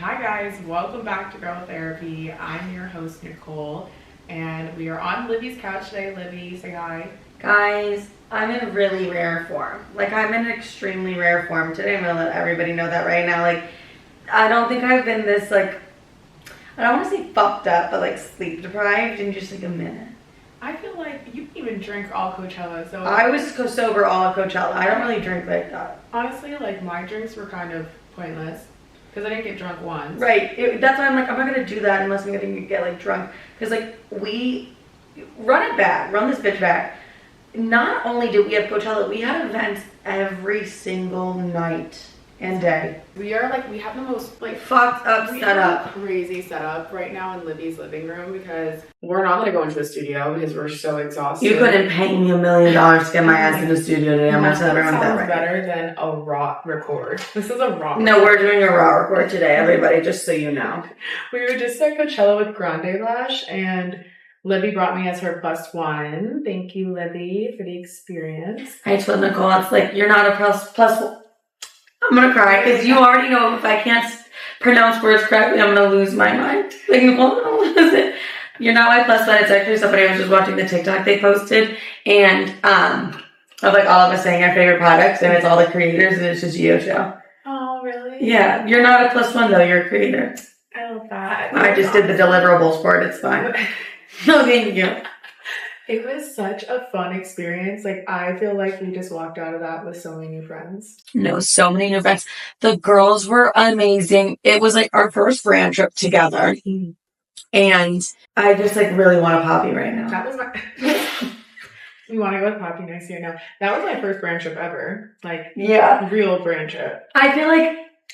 Hi guys, welcome back to Girl Therapy. I'm your host Nicole, and we are on Libby's couch today. Libby, say hi. Guys, I'm in really rare form. I'm in extremely rare form today. I'm gonna let everybody know that right now. I don't think I've been this, I don't want to say fucked up, but sleep deprived in just a minute. I feel like you didn't even drink all Coachella, so... I was sober all of Coachella. I don't really drink like that. Honestly, my drinks were kind of pointless, because I didn't get drunk once. Right. That's why I'm not gonna do that unless I'm gonna get drunk. Because we run it back, run this bitch back. Not only did we have Coachella, we had events every single night and day. We are we have the most fucked up setup. Crazy setup right now in Libby's living room because we're not gonna go into the studio because we're so exhausted. You couldn't pay me $1 million to get my ass in the studio today. I'm gonna tell everyone that right. Better than a raw record. This is a raw record. No, we're doing a raw record today, everybody, just so you know. We were just at Coachella with Grande Lash, and Libby brought me as her +1. Thank you, Libby, for the experience. I told Nicole, it's you're not a plus. I'm gonna cry because you already know if I can't pronounce words correctly, I'm gonna lose my mind. Nicole, I'm gonna lose it. You're not my +1. It's actually somebody I was just watching the TikTok they posted, and of all of us saying our favorite products, and it's all the creators, and it's just Geo Show. Oh, really? Yeah, you're not a +1 though. You're a creator. I love that. I just did the deliverables for it. It's fine. No, thank you. It was such a fun experience. I feel like we just walked out of that with so many new friends. No, so many new friends. The girls were amazing. It was our first brand trip together. Mm-hmm. And I just really want a Poppy right now. That was my... You want to go with Poppy next year now? That was my first brand trip ever. Yeah. Real brand trip. I feel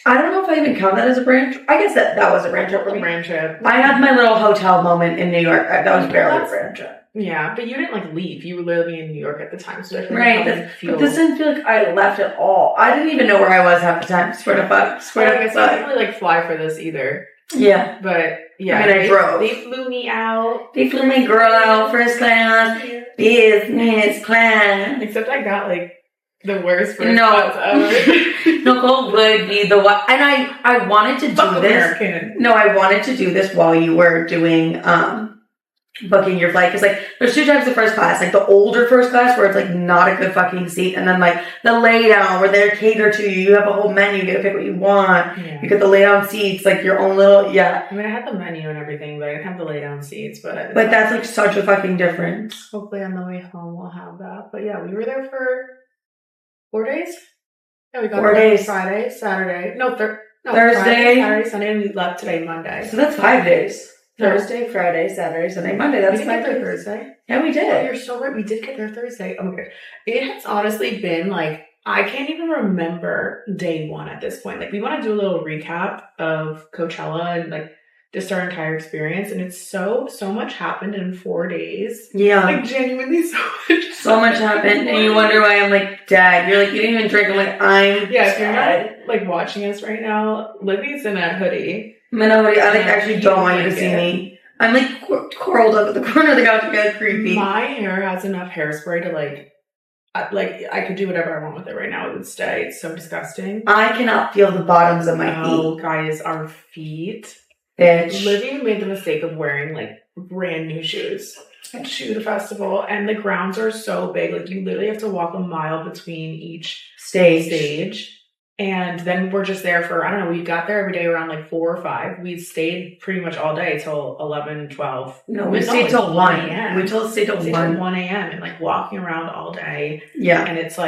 I don't know if I even count that as a brand trip. I guess that was a brand trip for me. Brand trip. I had my little hotel moment in New York. That was barely a brand trip. Yeah, but you didn't leave. You were literally in New York at the time, so right. But this didn't feel like I left at all. I didn't even know where I was half the time. Swear to fuck. I didn't really fly for this either. Yeah, but yeah, I drove. They flew me out. They flew me girl out first class, business class. Except I got the worst first class ever. Nicole would be the one, and I wanted to do this. American. No, I wanted to do this while you were doing booking your flight, because there's two types of first class, the older first class where it's not a good fucking seat, and then the lay down where they're catered to you. You have a whole menu, you get to pick what you want. Yeah. You get the lay down seats, your own little I mean, I had the menu and everything, but I didn't have the lay down seats. But that's such a fucking difference. Hopefully on the way home we'll have that. But yeah, we were there for 4 days. Yeah, we got 4 days. Friday, Saturday, Thursday, Friday, Saturday, Sunday, and we left today, Monday. So that's 5 days. Thursday, Friday, Saturday, Sunday, Monday. That's 5 days. Thursday. Yeah, we did. Oh, you're so right. We did get there Thursday. Oh my god. It has honestly been I can't even remember day one at this point. We want to do a little recap of Coachella and just our entire experience, and it's so much happened in 4 days. Yeah. Genuinely so much. So much happened, and you wonder why I'm dead. You're you didn't even drink. I'm I'm yeah, dead. If you're not watching us right now, Libby's in a hoodie. I'm in a hoodie. I actually don't want you to see me. I'm curled up at the corner of the couch. It's creepy. My hair has enough hairspray to I could do whatever I want with it right now. It would stay. It's so disgusting. I cannot feel the bottoms of my feet. Oh, guys, our feet. Bitch. Livy made the mistake of wearing brand new shoes to the festival, and the grounds are so big. You literally have to walk a mile between each stage. And then we're just there for, I don't know, we got there every day around 4 or 5. We stayed pretty much all day till 11, 12. No, we stayed till 1 a.m. We stayed till 1 a.m. and walking around all day. Yeah. And it's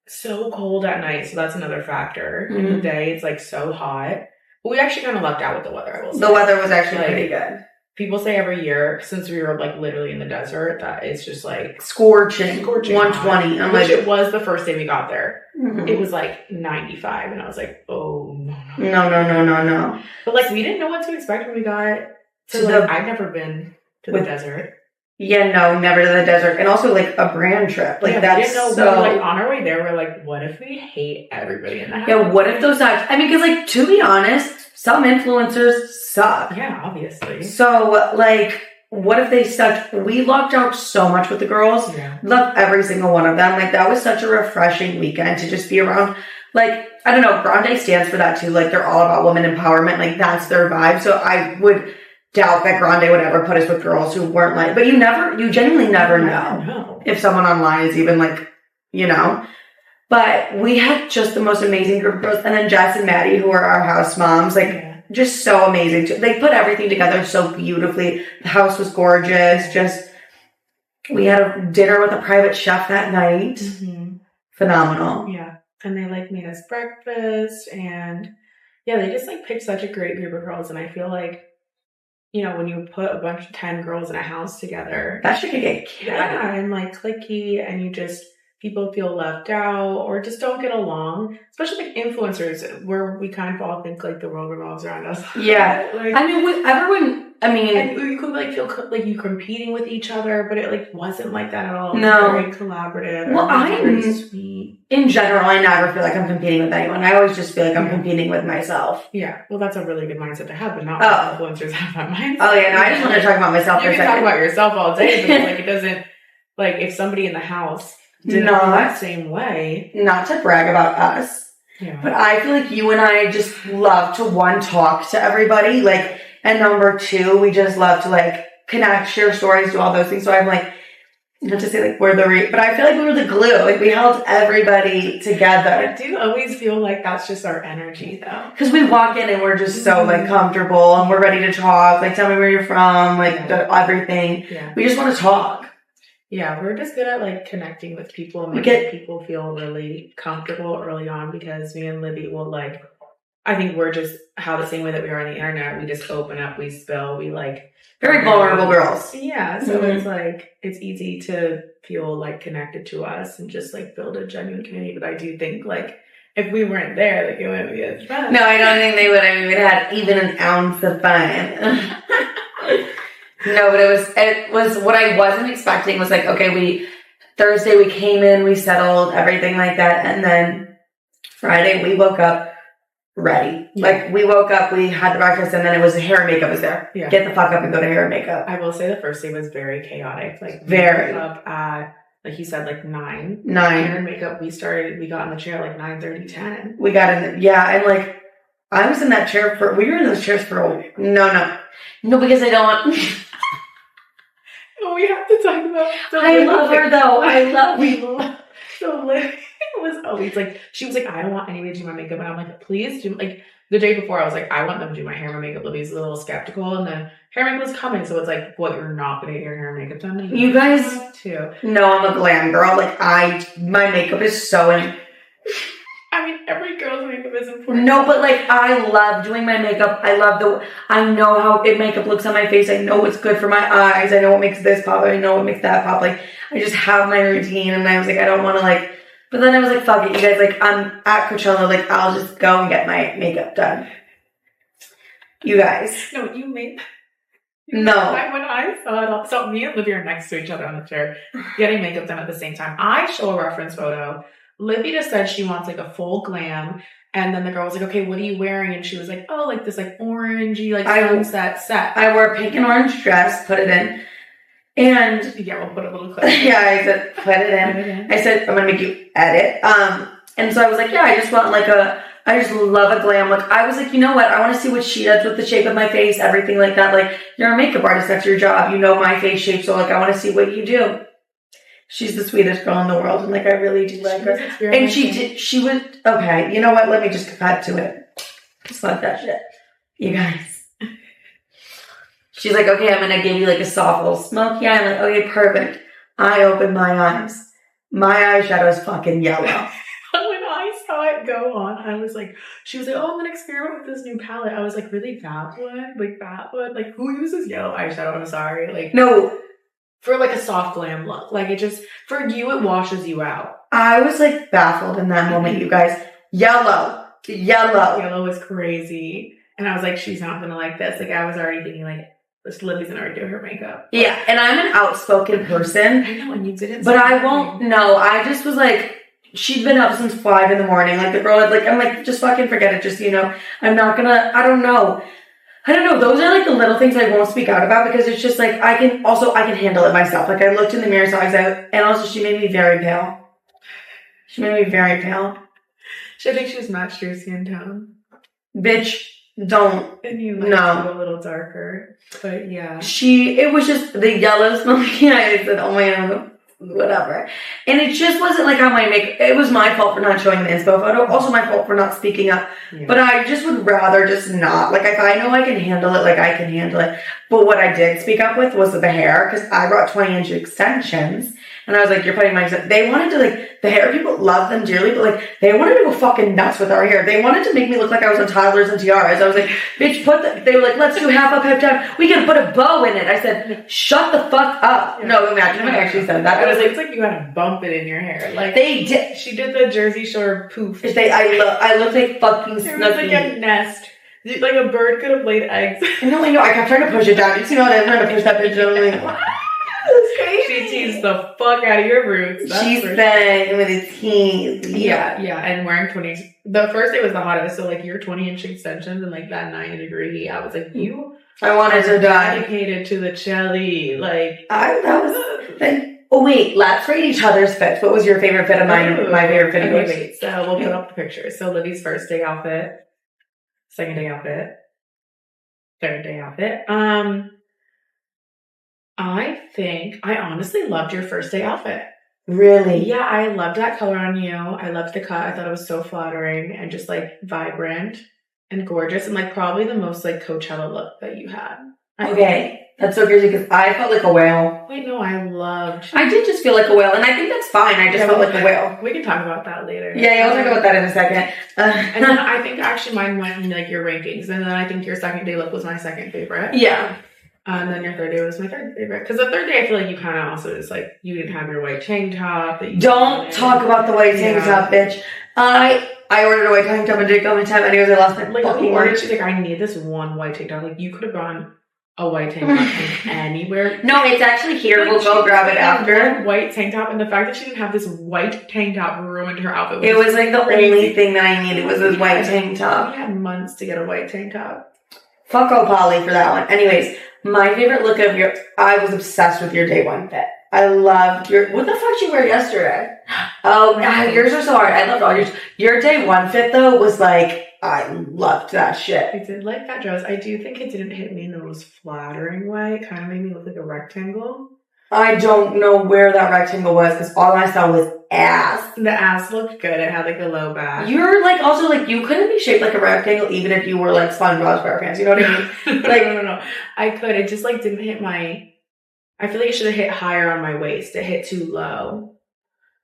so cold at night, so that's another factor. Mm-hmm. In the day, it's so hot. But we actually kind of lucked out with the weather, I will say. The weather was actually pretty good. People say every year, since we were literally in the desert, that it's just scorching 120. Which it was the first day we got there. Mm-hmm. It was 95, and I was oh no. But we didn't know what to expect when we got to I've never been to the desert. Yeah, no, never to the desert, and also a brand trip. That's we didn't know. So. We were, on our way there, we're what if we hate everybody in the house? Yeah, what if those suck? I mean, because to be honest, some influencers suck. Yeah, obviously. So what if they sucked? We lucked out so much with the girls. Yeah. Loved every single one of them. That was such a refreshing weekend to just be around like, I don't know, Grande stands for that too. Like, they're all about women empowerment. Like, that's their vibe. So I would doubt that Grande would ever put us with girls who weren't like, but you genuinely never know if someone online is even like, you know. But we had just the most amazing group of girls. And then Jess and Maddie, who are our house moms, like, just so amazing. They put everything together so beautifully. The house was gorgeous. Just, we had a dinner with a private chef that night. Mm-hmm. Phenomenal. Yeah. And they like made us breakfast, and yeah, they just like picked such a great group of girls. And I feel like, you know, when you put a bunch of 10 girls in a house together, that shit could get chaotic. Yeah, and like cliquey, and you just, people feel left out or just don't get along, especially like influencers, where we kind of all think like the world revolves around us. Yeah. Like, I mean, with everyone, I mean, and you could like feel like you competing with each other, but it like wasn't like that at all. No. Very collaborative. Well, very sweet. In general, I never feel like I'm competing with anyone. I always just feel like I'm competing with myself. Yeah. Well, that's a really good mindset to have, but not all influencers have that mindset. Oh yeah, no, I just want to talk about myself for a second. You can talk about yourself all day, but like it doesn't, like if somebody in the house didn't feel that same way. Not to brag about us, but I feel like you and I just love to, one, talk to everybody, like, and number two, we just love to like connect, share stories, do all those things. So I'm like, not to say like we're but I feel like we were the glue. Like we held everybody together. I do always feel like that's just our energy though. Because we walk in and we're just so like comfortable and we're ready to talk. Like tell me where you're from, like everything. Yeah. We just want to talk. Yeah, we're just good at like connecting with people and making people feel really comfortable early on, because me and Libby will like, I think we're just how the same way that we are on the internet. We just open up, we spill, we like very vulnerable girls. Yeah, so it's like it's easy to feel like connected to us and just like build a genuine community. But I do think like if we weren't there, like it wouldn't be as fun. No, I don't think they would have even had even an ounce of fun. No, but it was what I wasn't expecting was like, okay, Thursday we came in, we settled, everything like that. And then Friday we woke up ready. Yeah. Like we woke up, we had the breakfast, and then it was hair and makeup was there. Yeah. Get the fuck up and go to hair and makeup. I will say the first day was very chaotic. Like very. We woke up at, like you said, like 9. Hair and makeup, we got in the chair like 9:30, 10. We got in and like, I was in that chair we were in those chairs for a week. No, because I don't want... We have to talk about. I love her though. So Libby was always like, she was like, I don't want anybody to do my makeup, and I'm like, please do. Like the day before, I was like, I want them to do my hair and makeup. Libby's a little skeptical, and then hair and makeup was coming, so it's like, what? You're not gonna get your hair and makeup done? You guys too. No, I'm a glam girl. Like my makeup is so I mean, every girl's makeup is important. No, but like, I love doing my makeup. I know how makeup looks on my face. I know what's good for my eyes. I know what makes this pop. I know what makes that pop. Like, I just have my routine, and I was like, I don't want to like, but then I was like, fuck it, you guys, like, I'm at Coachella, like, I'll just go and get my makeup done. You guys. No, you made... No. When I saw it, so me and Libby are next to each other on the chair, getting makeup done at the same time. I show a reference photo. Libby just said she wants like a full glam, and then the girl was like, okay, what are you wearing? And she was like, oh, like this like orangey like sunset set. I wore a pink and orange dress, put it in, and yeah, we'll put a little clip. Yeah, I said put it in. I said I'm gonna make you edit. And so I was like, yeah, I just want like I just love a glam look. I was like, you know what? I want to see what she does with the shape of my face, everything like that. Like, you're a makeup artist, that's your job. You know my face shape, so like I want to see what you do. She's the sweetest girl in the world, and like I really do like her. And she would, okay, you know what? Let me just cut to it. Just like that shit. You guys. She's like, okay, I'm gonna give you like a soft little smoky eye. I'm like, okay, perfect. I open my eyes. My eyeshadow is fucking yellow. When I saw it go on, I was like, she was like, oh, I'm gonna experiment with this new palette. I was like, really, that one? Like that one? Like, who uses yellow eyeshadow? I'm sorry. Like, no. For like a soft glam look. Like it just, for you, it washes you out. I was like baffled in that moment, you guys. Yellow is crazy. And I was like, she's not gonna like this. Like I was already thinking like, this Libby's gonna already do her makeup. Yeah, and I'm an outspoken person. I know, and you didn't. But I won't, no, I just was like, she'd been up since 5 a.m. Like the girl had like, I'm like, just fucking forget it. Just, you know, I'm not gonna, I don't know. Those are like the little things I won't speak out about, because it's just like, I can handle it myself. Like I looked in the mirror, and also she made me very pale. I think she was Match Juicy in town. Bitch, don't. And you like No. a little darker. But yeah. It was just the yellow smoky eyes and oh my god, whatever. And it just wasn't like how my makeup, it was my fault for not showing the inspo photo. Also my fault for not speaking up. Yeah. But I just would rather just not. Like if I know I can handle it, like I can handle it. But what I did speak up with was the hair because I brought 20-inch extensions. And I was like, you're putting my, they wanted to like, the hair people love them dearly, but like, they wanted to go fucking nuts with our hair. They wanted to make me look like I was on toddlers and tiaras. I was like, bitch, they were like, let's do half up, half down. We can put a bow in it. I said, shut the fuck up. Yeah. No, imagine if I actually said that. I was like, it's like you had to bump it in your hair. Like they did. She did the Jersey Shore poof. I looked like fucking Snooki. It was like a nest. Like a bird could have laid eggs. No, I know. I kept trying to push it down. You see how I'm trying to push that bitch down? I'm like, she teased the fuck out of your roots. She's bang with a tease. Yeah, and wearing 20s. The first day was the hottest, so like your 20-inch extensions and like that 90-degree heat. I was like, I wanted to die. Dedicated to the chili. Like, oh wait, let's rate each other's fits. What was your favorite fit of mine? My favorite fit of yours? Wait, so we'll put up the pictures. So Libby's first day outfit, second day outfit, third day outfit. I honestly loved your first day outfit. Really? Yeah, I loved that color on you. I loved the cut. I thought it was so flattering and just like vibrant and gorgeous and like probably the most like Coachella look that you had. Okay. That's so crazy because I felt like a whale. Wait, no, I did just feel like a whale and I think that's fine. I just felt like a whale. We can talk about that later. Yeah, I'll talk about that in a second. And then I think actually mine went in like your rankings and then I think your second day look was my second favorite. Yeah. And then your third day was my third favorite. Because the third day, I feel like you kind of also just like, you didn't have your white tank top. Don't talk about the white tank top, bitch. I ordered a white tank top and didn't come in time. Anyways, I lost my fucking order. She's like, I need this one white tank top. Like, you could have gone a white tank top anywhere. No, it's actually here. We'll go grab it after. White tank top. And the fact that she didn't have this white tank top ruined her outfit. It was like the only thing that I needed was this white tank top. We had months to get a white tank top. Fuck Polly for that one. Anyways, my favorite look of I was obsessed with your day one fit. I loved what the fuck did you wear yesterday? Oh, God, yours are so hard. I loved all yours. Your day one fit though was like, I loved that shit. I did like that dress. I do think it didn't hit me in the most flattering way. It kind of made me look like a rectangle. I don't know where that rectangle was because all I saw was ass. The ass looked good. It had like a low back. You're like also like you couldn't be shaped like a rectangle even if you were like SpongeBob SquarePants. You know what I mean? Like no. I could. It just like didn't hit my. I feel like it should have hit higher on my waist. It hit too low.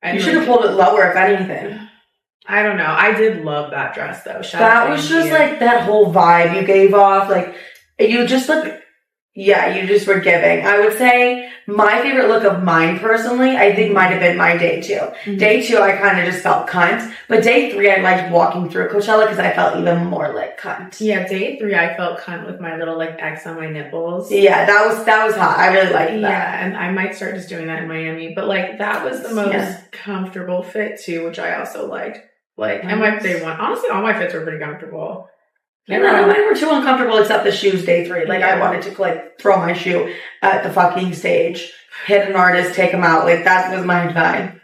You should have pulled it lower if anything. I don't know. I did love that dress though. That was just like that whole vibe you gave off. Like you just look. Yeah, you just were giving. I would say my favorite look of mine personally, I think might have been my day 2. Mm-hmm. Day 2, I kind of just felt cunt. But day 3, I liked walking through Coachella because I felt even more like cunt. Yeah, day 3, I felt cunt with my little like X on my nipples. Yeah, that was hot. I really liked that. Yeah, and I might start just doing that in Miami. But like that was the most comfortable fit too, which I also liked. Like, and my day 1, honestly, all my fits were pretty comfortable. Yeah, none of mine were too uncomfortable except the shoes day 3. Like, I wanted to, like, throw my shoe at the fucking stage, hit an artist, take him out. Like, that was my vibe.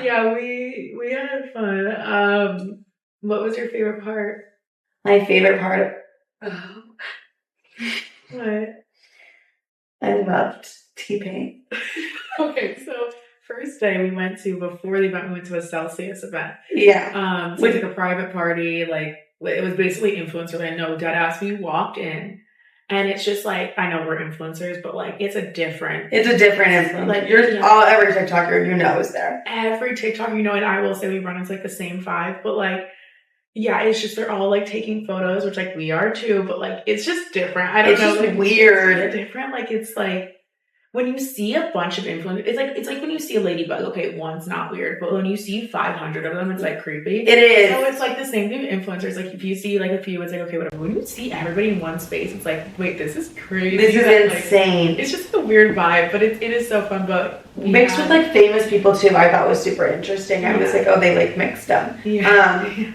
Yeah, we had fun. What was your favorite part? My favorite part of... What? I loved T-Pain. Okay, so... First day before the event, we went to a Celsius event. Yeah. So it was like a private party. Like, it was basically influencer land. No, deadass, we walked in. And it's just like, I know we're influencers, but like, it's a different influence. Like, every TikToker you know is there. Every TikToker you know, and I will say we run into like the same 5, but like, yeah, it's just they're all like taking photos, which like we are too, but like, it's just different. I don't know. It's just weird. It's different. Like, it's like, when you see a bunch of influencers, it's like when you see a ladybug. Okay, one's not weird, but when you see 500 of them, it's like creepy. It is. So it's like the same thing with influencers. Like if you see like a few, it's like okay, whatever. When you see everybody in one space, it's like wait, this is crazy. This is insane. Like, it's just a weired vibe, but it is so fun. But mixed with like famous people too, I thought was super interesting. I was like, oh, they like mixed them. Yeah.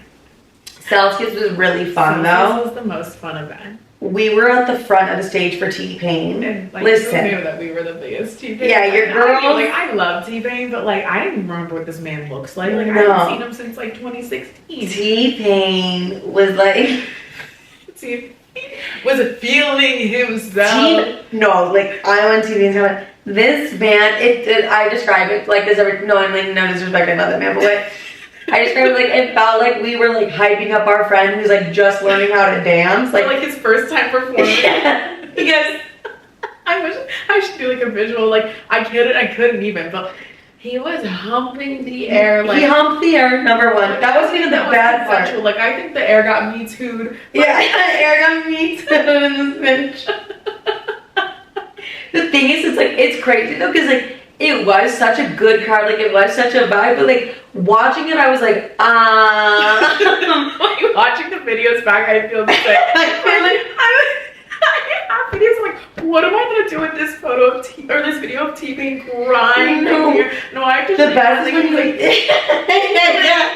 Celsius was really fun though. This was the most fun event. we were at the front of the stage for T-Pain. And like, Listen. you knew that we were the biggest T-Pain. Yeah, your girls. I love T-Pain, but like, I didn't remember what this man looks like. Like, I No. haven't seen him since like 2016. T-Pain was like. Was it feeling himself? No, like, I went to T-Pain's comment. This man, I describe it like this. No one, like, no disrespect, I love that man, but like, I described it like it felt like we were like hyping up our friend who's like just learning how to dance, like his first time performing. Yeah. Because I wish I should do like a visual. Like I couldn't even. But he was humping the air. Like he humped the air. Number one. That wasn't even the bad part. Like I think the air got me too'd. Yeah, the air got me too'd in this bitch. The thing is, it's crazy though, because like. It was such a good crowd, like it was such a vibe, but like watching it I was like, like watching the videos back I feel the same. I have videos like, what am I gonna do with this photo of this video of T-Pain crying? No, I have to the best is when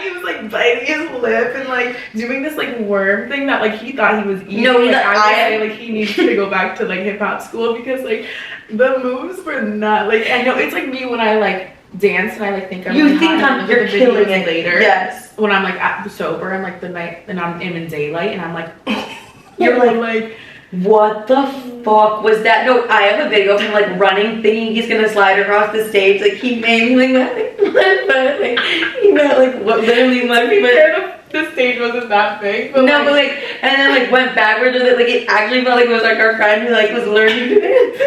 he was like biting his lip and like doing this like worm thing that like he thought he was eating. No, I would say like he needs to go back to like hip hop school because like the moves were not like I know it's like me when I like dance and I like think I'm you like, think you're killing it later. Yes. When I'm like sober and like the night and I'm in daylight and I'm like you're like what the fuck was that? No, I have a video of him like running, thinking he's gonna slide across the stage. Like he made me like he meant like what literally the stage wasn't that big. But no, but like and then like went backwards with it. Like it actually felt like it was like our friend who like was learning to dance.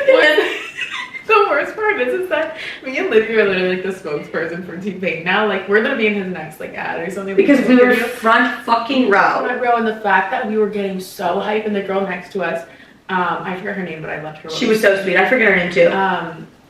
The worst part is that me and Libby are literally like the spokesperson for T-Pain. Now, like, we're gonna be in his next like ad or something. Because we were front fucking row. Front row, and the fact that we were getting so hype, and the girl next to us, I forget her name, but I loved her. She was so sweet. I forget her name too.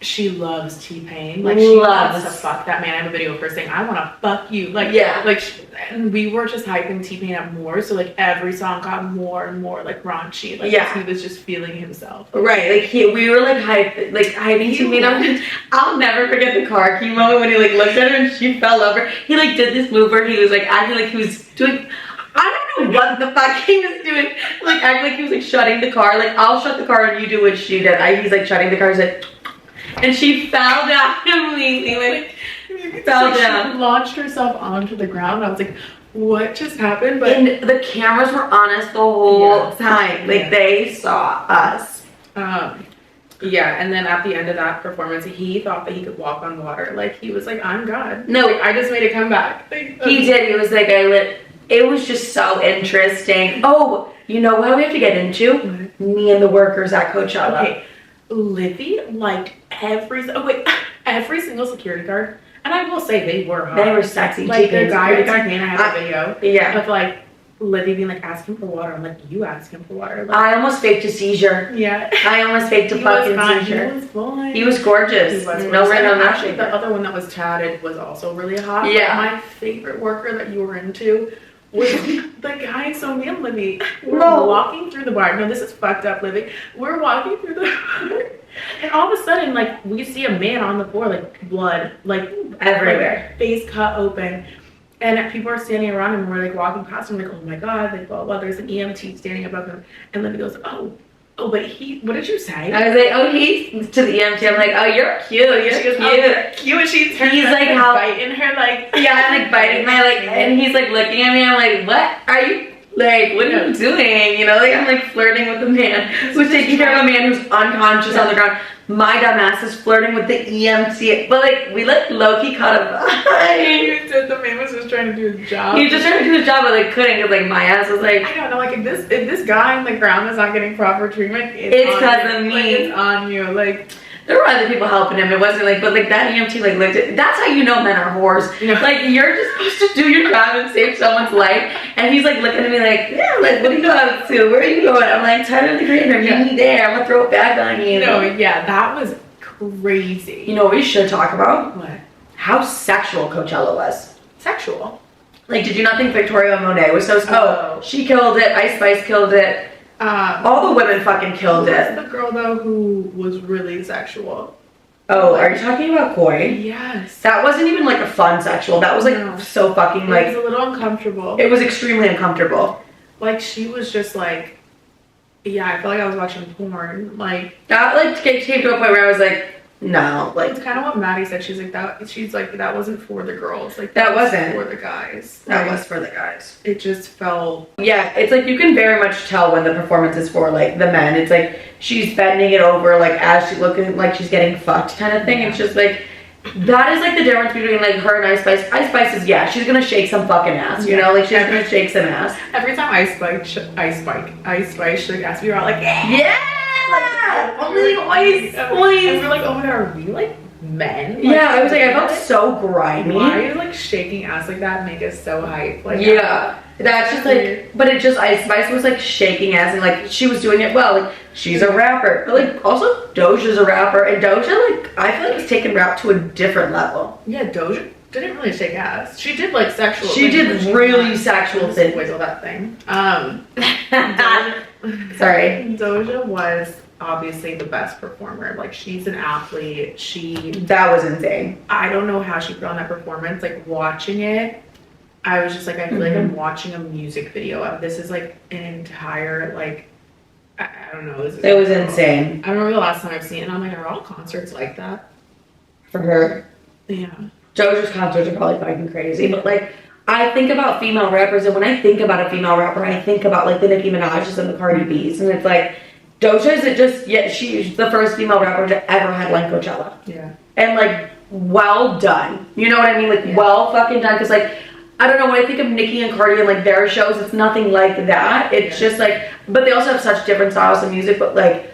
She loves T-Pain. Like she loves to fuck that man. I have a video of her saying, "I want to fuck you." Like yeah. Like and we were just hyping T-Pain up more. So like every song got more and more like raunchy. Like he was just feeling himself. Right. Like we were like hyping T-Pain. I'll never forget the car key moment when he like looked at her and she fell over. He like did this move where he was like acting like he was doing. I don't know what the fuck he was doing. Like acting like he was like shutting the car. Like I'll shut the car and you do what she did. He's like shutting the car. He's like. And she fell down completely, like, fell down. She launched herself onto the ground. I was like, what just happened? But and the cameras were on us the whole time. Like, they saw us. Yeah, and then at the end of that performance, he thought that he could walk on water. Like, he was like, I'm God. No. Like, I just made a comeback. Like, he did. He was like, it was just so interesting. Oh, you know what we have to get into? Mm-hmm. Me and the workers at Coachella. Okay. Livy liked every single security guard, and I will say they were hot. They were sexy. Like the guy at T-Pain, I have a video. Yeah. Of like Livy being like, ask him for water. I'm like, you ask him for water. Like, I almost faked a seizure. Yeah. I almost faked a fucking seizure. He was fine. He was gorgeous. He was no right on that. Actually, the other one that was tatted was also really hot. Yeah. But my favorite worker that you were into was the guy. So me and Libby were walking through the bar. No, this is fucked up, Libby. We're walking through the bar, and all of a sudden, like, we see a man on the floor, like, blood, like, everywhere. Like, face cut open. And people are standing around him, and we're, like, walking past him, like, oh my God, like, blah, blah. There's an EMT standing above him. And Libby goes, oh, but what did you say? I was like, oh, he's to the EMT. I'm like, oh, you're cute. You're cute. Oh, cute. And she turns he's like, biting her, like, yeah, I'm like biting my, like, and he's like looking at me. I'm like, what are you, like, what are you doing? You know, like, I'm like flirting with the man who's taking care of a man who's unconscious on the ground. My dumb ass is flirting with the EMT, but like we like low-key caught a vibe. You said the man was just trying to do his job. He was just trying to do his job, but like couldn't, because like my ass was like, I don't know, like if this guy on the ground is not getting proper treatment, it's because of me. Like, it's on you. Like there were other people helping him. It wasn't like, but like that EMT like looked at. That's how you know men are whores. Yeah. Like you're just supposed to do your job and save someone's life, and he's like looking at me like, yeah, like what are you up to? Where are you going? I'm like, tired of the creator. Meet me there. I'm gonna throw it back on you. No, yeah, that was crazy. You know what we should talk about? What? How sexual Coachella was. Sexual. Like, did you not think Victoria Monet was so? Oh, she killed it. Ice Spice killed it. All the women fucking killed it. The girl though who was really sexual. Oh, are you talking about Koi? Yes. That wasn't even like a fun sexual. That was like so fucking like. It was a little uncomfortable. It was extremely uncomfortable. Like she was just like Yeah, I feel like I was watching porn. Like That like came to a point where I was like, no, like it's kind of what Maddie said. She's like that. She's like that wasn't for the girls. Like that was wasn't for the guys. That Like, was for the guys. It just felt. Yeah, it's like you can very much tell when the performance is for like the men. It's like she's bending it over like as she's looking like she's getting fucked kind of thing. It's just like that is like the difference between like her and Ice Spice. Ice Spice is she's gonna shake some fucking ass, you know, like she's gonna shake some ass. Every time Ice Spice should ask me, we're all like, only Ice Spice. And we're like, oh my god, are we like men? Like, I was like, I felt so grimy. Why is like shaking ass like that make us so hype? Like that's just like, but it just Ice Spice was like shaking ass and like she was doing it well. Like she's a rapper, but like also Doja's a rapper, and Doja like I feel like is taking rap to a different level. Yeah, Doja didn't really shake ass. She did like sexual. She did really sexual things. Wiggle that thing. Sorry. Doja was obviously the best performer. Like she's an athlete. That was insane. I don't know how she put on that performance. Like watching it, I was just like, I feel like I'm watching a music video. This is like an entire like I don't know. It was insane. I don't remember the last time I've seen it. And I'm like, are all concerts like that? For her. Yeah. Doja's concerts are probably fucking crazy, but like I think about female rappers, and when I think about a female rapper, I think about like the Nicki Minaj's and the Cardi B's, and it's like Doja isn't just yet she's the first female rapper to ever headline Coachella. Yeah. And like well done. You know what I mean? Like well fucking done, because like I don't know, when I think of Nicki and Cardi and like their shows, it's nothing like that. It's just like, but they also have such different styles of music, but like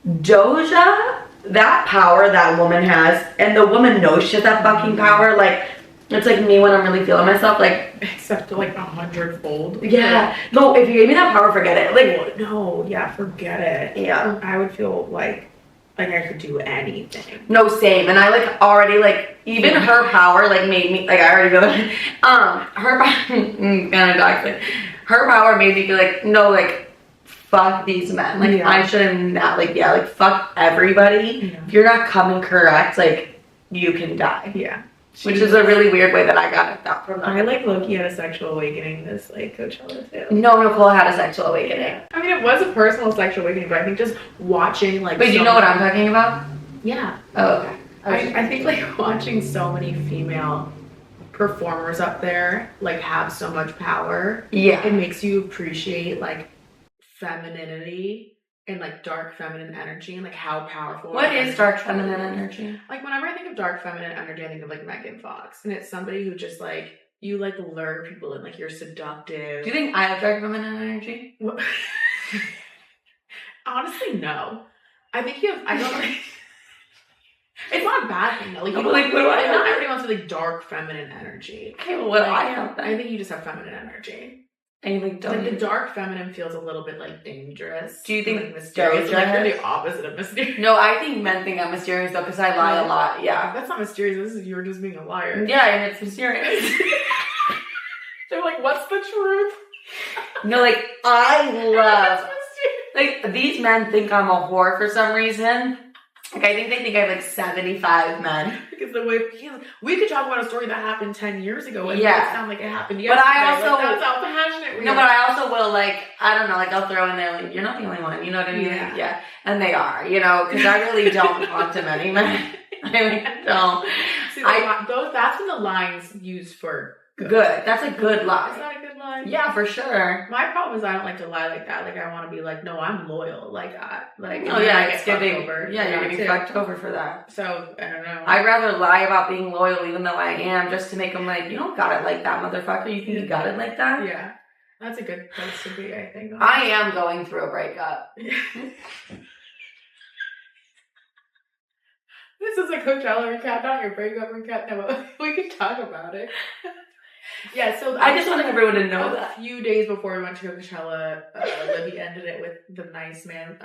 Doja, that power that woman has, and the woman knows she has that fucking power. Like it's like me when I'm really feeling myself, like except like 100-fold. Yeah. No, if you gave me that power, forget it. Like no, forget it. Yeah. I would feel like I could do anything. No, same. And I like already like even her power like made me like I already feel like her kind of toxic. Her power made me feel like no, like fuck these men. Like I shouldn't not like like fuck everybody. Yeah. If you're not coming correct, like you can die. Yeah. Which is a really weird way that I got that from them. I like low-key had a sexual awakening this like Coachella too. No, Nicole had a sexual awakening. I mean, it was a personal sexual awakening, but I think just watching like. Wait, do you know what I'm talking about? Yeah. Oh, okay. I think like watching so many female performers up there like have so much power. Yeah. It makes you appreciate like femininity and like dark feminine energy and like how powerful. What is dark feminine energy? Like whenever I think of dark feminine energy, I think of like Megan Fox, and it's somebody who just like you like lure people in, like you're seductive. Do you think I have dark feminine energy? Honestly, no. I think you have. I don't like. It's not a bad thing though. Like, what do I have? Not everybody wants like dark feminine energy. Okay, well, what do I have then? I think you just have feminine energy. And you think like the dark feminine feels a little bit like dangerous. Do you think like mysterious? Doja Like you're the opposite of mysterious. No, I think men think I'm mysterious though because I lie a lot. Yeah, that's not mysterious. This is you're just being a liar. Yeah, and it's mysterious. They're like, what's the truth? No, like I love like these men think I'm a whore for some reason. Like I think they think I have like 75 men. Because the way we could talk about a story that happened 10 years ago and make it sound like it happened yesterday. But I also like, that's how passionate we are. but I also will like I don't know, like I'll throw in there like you're not the only one, you know what I mean? Yeah. And they are, you know, because I really don't talk to many men. I really don't. See, that's when the line's used for good. That's a good lie. Is that a good lie? Yeah, for sure. My problem is I don't like to lie like that. Like I want to be like, no, I'm loyal. Like oh yeah, it's getting over. Yeah, you're getting fucked over for that. So I don't know. I'd rather lie about being loyal, even though I am, just to make them like, you don't got it like that, motherfucker. You think you got it like that? Yeah, that's a good place to be. I think. I am going through a breakup. This is a Coachella recap, not your breakup recap. No, we can talk about it. Yeah, so I just want everyone to know that. A few days before we went to Coachella, Libby ended it with the nice man.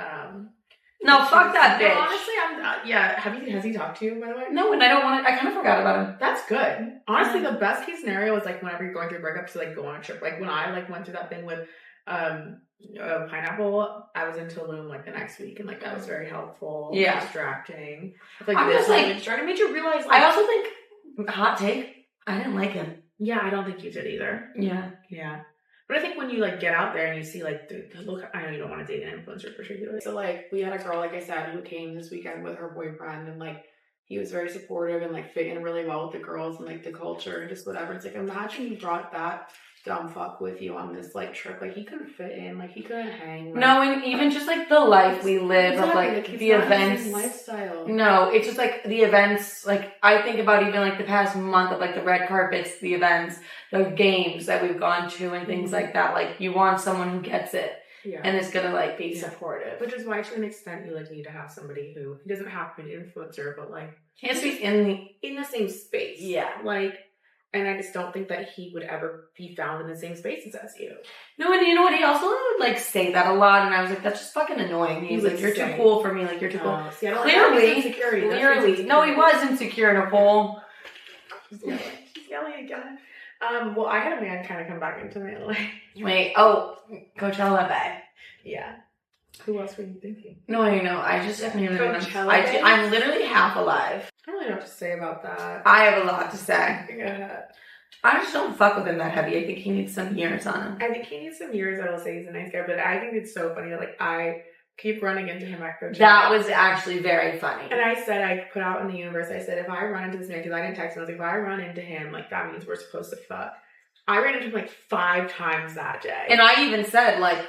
No, fuck that bitch. Honestly, has he talked to you, by the way? No, and I don't want to, I kind of forgot about him. That's good. Honestly, the best case scenario is like whenever you're going through breakups to like go on a trip. Like when I like went through that thing with Pineapple, I was in Tulum like the next week, and like that was very helpful. Yeah, distracting. Like I'm this just like distracting made you realize. Like, I also think hot take. I didn't like him. Yeah, I don't think you did either. Yeah. But I think when you like get out there and you see like, look, I know you don't want to date an influencer particularly. So like we had a girl, like I said, who came this weekend with her boyfriend, and like he was very supportive and like fit in really well with the girls and like the culture and just whatever. It's like, imagine you brought that dumb fuck with you on this like trip. Like he couldn't fit in, like he couldn't hang. Like, no, and even just like the life we live of like the events, lifestyle. No, it's just like the events. Like I think about even like the past month of like the red carpets, the events, the games that we've gone to, and things like that. Like you want someone who gets it. Yeah. And is gonna like be supportive. Which is why to an extent you like need to have somebody who doesn't have to be an influencer, but like he has to be in the same space. Yeah. Like, and I just don't think that he would ever be found in the same spaces as you. No, and you know what? He also would like say that a lot, and I was like, that's just fucking annoying. He's like, you're too cool for me. Like you're too cool. See, Clearly, no, he was insecure, Nicole. She's yelling again. Well, I had a man kind of come back into my life. Wait, Coachella Bay. Yeah. Who else were you thinking? No, I know. I just I'm literally half alive. I don't really know what to say about that. I have a lot to say. Yeah. I just don't fuck with him that heavy. I think he needs some years on him. I think he needs some years. I will say he's a nice guy, but I think it's so funny that like I keep running into him at Coachella. That was actually very funny. And I said, I put out in the universe, I said, if I run into this man, because I didn't text him, I was like, if I run into him, like that means we're supposed to fuck. I ran into him like 5 times that day. And I even said, like,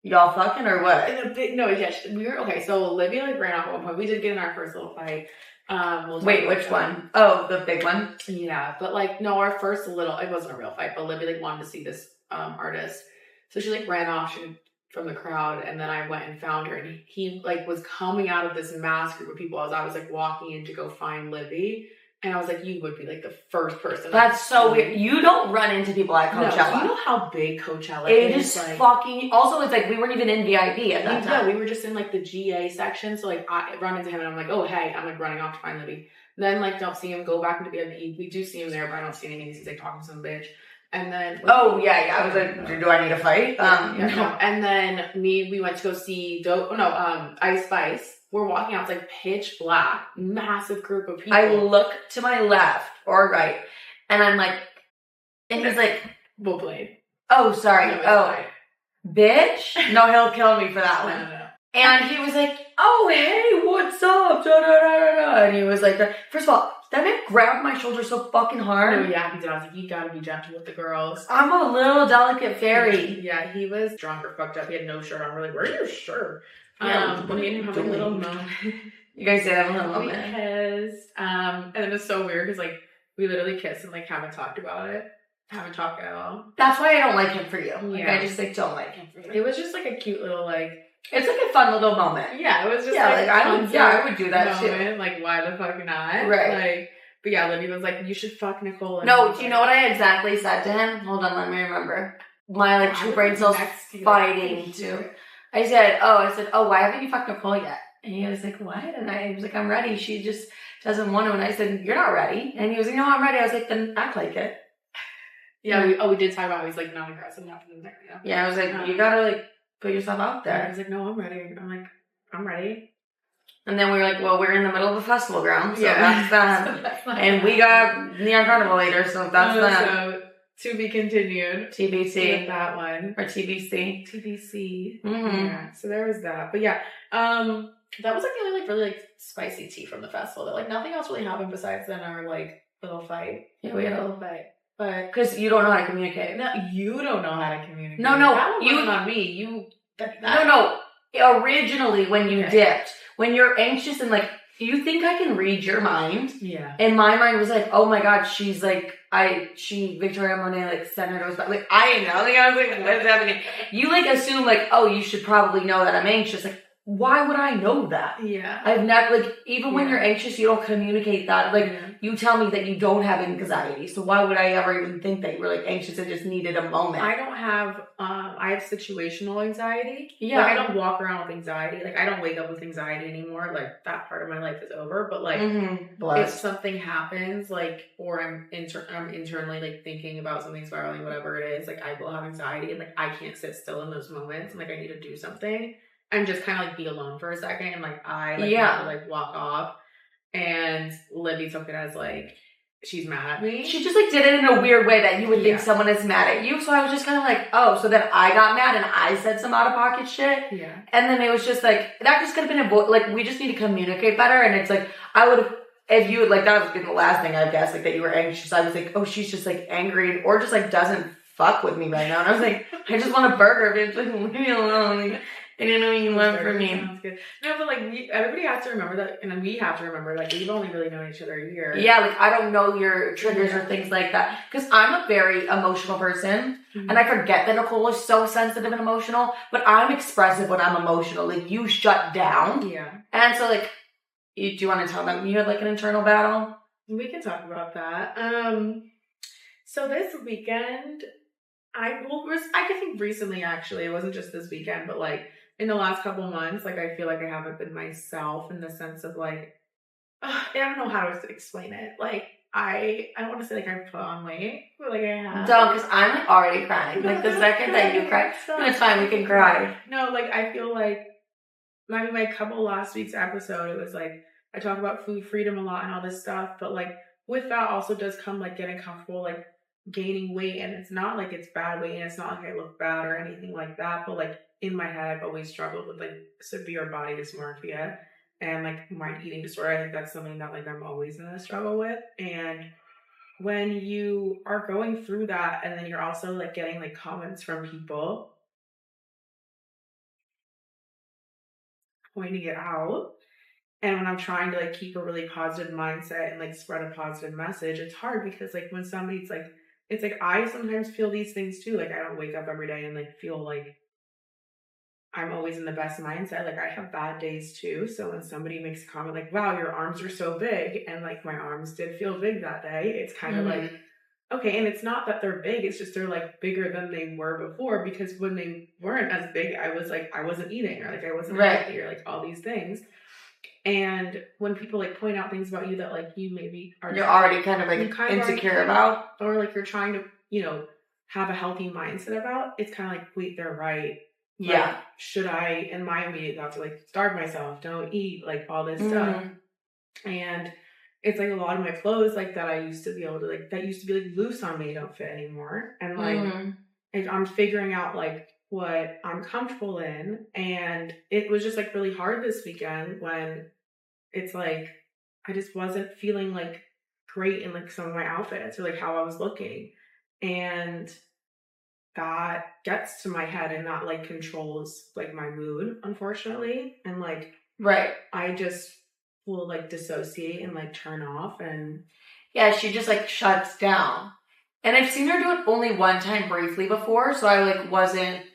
y'all fucking or what? We were, okay, so Libby like ran off at one point. We did get in our first little fight. Wait, which one? Oh, the big one? Yeah, but like, no, our first little, it wasn't a real fight, but Libby like wanted to see this artist. So she like ran off from the crowd, and then I went and found her, and he like was coming out of this mass group of people as I was like walking in to go find Libby. And I was like, you would be like the first person. That's so weird. You don't run into people at Coachella. No, you know how big Coachella is? It is like, fucking... Also, it's like we weren't even in VIP at that time. Yeah, we were just in like the GA section. So like I run into him and I'm like, oh, hey, I'm like running off to find Libby. Then like don't see him, go back into VIP. We do see him there, but I don't see anything. He's like talking to some bitch. And then... I was like, do I need to fight? No. And then we went to go see Ice Spice. We're walking out, it's like pitch black, massive group of people. I look to my left or right, and I'm like, and he's like, Bull blade. Oh, sorry. Bitch? No, he'll kill me for that one. No. And he was like, oh, hey, what's up? Da, da, da, da, da. And he was like, first of all, that man grabbed my shoulder so fucking hard. Oh, yeah, he did. I was like, you gotta be gentle with the girls. I'm a little delicate fairy. Yeah, he was drunk or fucked up. He had no shirt on. We're like, where's your shirt? Yeah, we made him have a little moment. You guys did have a little moment. Because, and it was so weird because, like, we literally kissed and, like, haven't talked about it. Haven't talked at all. That's why I don't like him for you. Like, yeah. I just, like, don't like him for you. It was just, like, a cute little, like... It's, like, a fun little moment. Yeah, it was just, I would do that, moment. Too. Like, why the fuck not? Right. Like, but yeah, Libby was like, you should fuck Nicole. No, do you know what I exactly said to him? Hold on, let me remember. My, like, two brain cells fighting, too. I said, why haven't you fucked Nicole yet? And he was like, what? And I was like, I'm ready. She just doesn't want to. And I said, you're not ready. And he was like, no, I'm ready. I was like, then act like it. Yeah, we did talk about how he's like not aggressive enough. Yeah, I was like, you gotta like put yourself out there. Yeah, I was like, no, I'm ready. I'm like, I'm ready. And then we were like, well, we're in the middle of a festival ground, so that's that. And we got Neon Carnival later, so that's that. So, to be continued. TBC. With that one. Or TBC. TBC. Mm-hmm. Yeah, so there was that. But yeah, that was like the only like really like spicy tea from the festival. That like nothing else really happened besides then our like little fight. Yeah, we had a little fight. But because you don't know how to communicate. No, you don't know how to communicate. No, that wasn't on me. No. Originally, when you dipped, when you're anxious and like you think I can read your mind. Yeah. And my mind was like, oh my god, she's like, Victoria Monet like sent her to us back. Like I didn't know. Like I was like, what's happening? You like assume like, oh, you should probably know that I'm anxious. Like, why would I know that? Yeah. I've never like even when you're anxious, you don't communicate that. Like you tell me that you don't have anxiety. So why would I ever even think that you were like anxious and just needed a moment? I don't have I have situational anxiety. Yeah. Like I don't walk around with anxiety. Like I don't wake up with anxiety anymore. Like that part of my life is over. But like if something happens, like or I'm internally like thinking about something spiraling, whatever it is, like I will have anxiety and like I can't sit still in those moments and like I need to do something. And just kind of like be alone for a second and like I like have to like walk off. And Libby took it as like she's mad at me. She just like did it in a weird way that you would think someone is mad at you. So I was just kind of like, oh, so then I got mad and I said some out of pocket shit. Yeah. And then it was just like, that just could have been like, we just need to communicate better. And it's like, I would have, if you would like, that was been the last thing I guess, like that you were anxious. I was like, oh, she's just like angry or just like doesn't fuck with me right now. And I was like, I just want a burger, bitch. Like, leave me alone. Like, I didn't know you want for me. Sounds good. No, but like everybody has to remember that, and then we have to remember like we've only really known each other a year. Yeah, like I don't know your triggers or things like that because I'm a very emotional person, and I forget that Nicole is so sensitive and emotional. But I'm expressive when I'm emotional. Like you shut down. Yeah. And so like, do you want to tell them you had like an internal battle? We can talk about that. So this weekend, I think recently actually, it wasn't just this weekend, but like. In the last couple of months, like, I feel like I haven't been myself in the sense of, like, I don't know how to explain it. Like, I don't want to say, like, I put on weight, but, like, I have. Don't, because I'm, like, already crying. Like, the second that you cry, no, it's fine, we can cry. No, like, I feel like, my couple last week's episode, it was, like, I talk about food freedom a lot and all this stuff, but, like, with that also does come, like, getting comfortable, like, gaining weight, and it's not, like, it's bad weight, and it's not, like, I look bad or anything like that, but, like, in my head, I've always struggled with, like, severe body dysmorphia and, like, my eating disorder. I think that's something that, like, I'm always going to struggle with. And when you are going through that and then you're also, like, getting, like, comments from people pointing it out, and when I'm trying to, like, keep a really positive mindset and, like, spread a positive message, it's hard because, like, when somebody's, like, it's, like, I sometimes feel these things, too. Like, I don't wake up every day and, like, feel, like, I'm always in the best mindset. Like, I have bad days too. So when somebody makes a comment like, wow, your arms are so big, and like my arms did feel big that day, it's kind of like, okay. And it's not that they're big, it's just they're like bigger than they were before, because when they weren't as big, I was like, I wasn't eating, or like I wasn't healthy, or like all these things. And when people like point out things about you that like you maybe are, you're already kind of like insecure about, or like you're trying to, you know, have a healthy mindset about, it's kind of like, wait, they're right. Like, yeah. Should I, in my immediate thoughts, like, starve myself, don't eat, like, all this stuff. And it's, like, a lot of my clothes, like, that I used to be able to, like, that used to be, like, loose on me don't fit anymore. And, like, I'm figuring out, like, what I'm comfortable in. And it was just, like, really hard this weekend when it's, like, I just wasn't feeling, like, great in, like, some of my outfits or, like, how I was looking. And that gets to my head and that like controls like my mood, unfortunately. And like, I just will like dissociate and like turn off. And yeah, she just like shuts down. And I've seen her do it only one time briefly before, so I like wasn't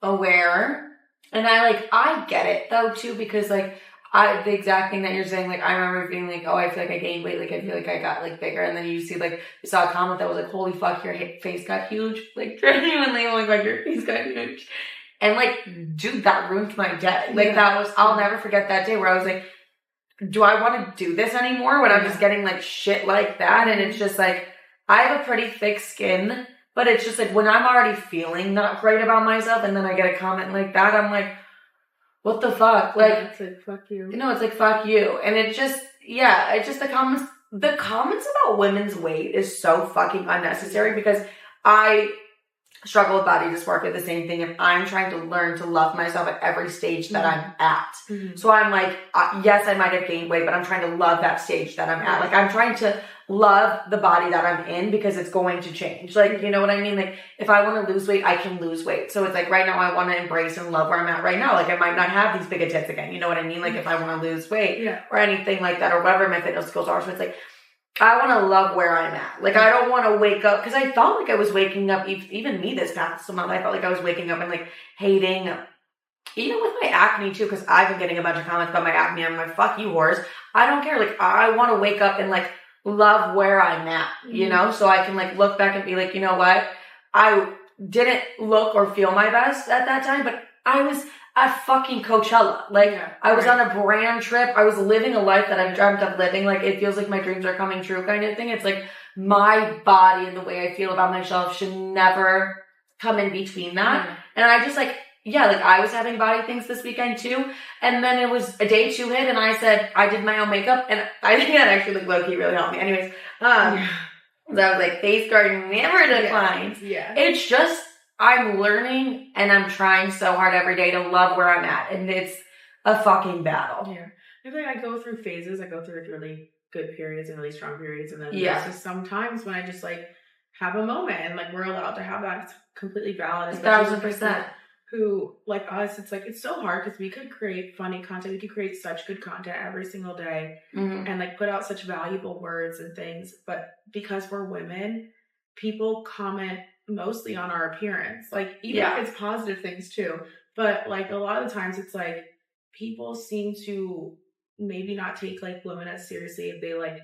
aware. And I get it though too, because like the exact thing that you're saying, like, I remember being like, oh, I feel like I gained weight, like, I feel like I got, like, bigger, and then you see, like, you saw a comment that was like, holy fuck, your face got huge, like, genuinely, oh my god, your face got huge, and, like, dude, that ruined my day, like, that was, I'll never forget that day where I was like, do I want to do this anymore when I'm just getting, like, shit like that, and it's just, like, I have a pretty thick skin, but it's just, like, when I'm already feeling not great about myself, and then I get a comment like that, I'm like, what the fuck? Like, it's like, fuck you. No, it's like, fuck you. And it just, the comments about women's weight is so fucking unnecessary because I struggle with body dysmorphia, the same thing, and I'm trying to learn to love myself at every stage that I'm at. So I'm like, yes, I might have gained weight, but I'm trying to love that stage that I'm at. Like, I'm trying to love the body that I'm in because it's going to change. Like, you know what I mean? Like, if I want to lose weight, I can lose weight. So it's like, right now, I want to embrace and love where I'm at right now. Like, I might not have these big tits again. You know what I mean? Like, if I want to lose weight or anything like that, or whatever my fitness skills are. So it's like, I want to love where I'm at. Like, I don't want to wake up, because I felt like I was waking up, even me this past month, I felt like I was waking up and, like, hating, even with my acne, too, because I've been getting a bunch of comments about my acne. I'm like, fuck you, whores. I don't care. Like, I want to wake up and, like, love where I'm at, you know? So I can, like, look back and be like, you know what? I didn't look or feel my best at that time, but I was at fucking Coachella. Like, I was on a brand trip. I was living a life that I've dreamt of living. Like, it feels like my dreams are coming true kind of thing. It's like, my body and the way I feel about myself should never come in between that. And I just, like, yeah, like I was having body things this weekend too. And then it was a day 2 hit and I said, I did my own makeup and I think that actually like low-key really helped me. Anyways, so I was like, face guard never declines. Yeah. It's just, I'm learning and I'm trying so hard every day to love where I'm at. And it's a fucking battle. Yeah. I feel like I go through phases. I go through like really good periods and really strong periods. And then there's just sometimes when I just like have a moment and like we're allowed to have that. It's completely valid. 1,000%. Who, like us, it's like, it's so hard because we could create funny content. We could create such good content every single day and like put out such valuable words and things. But because we're women, people comment mostly on our appearance. Like, even if it's positive things too. But like a lot of the times it's like people seem to maybe not take like women as seriously if they like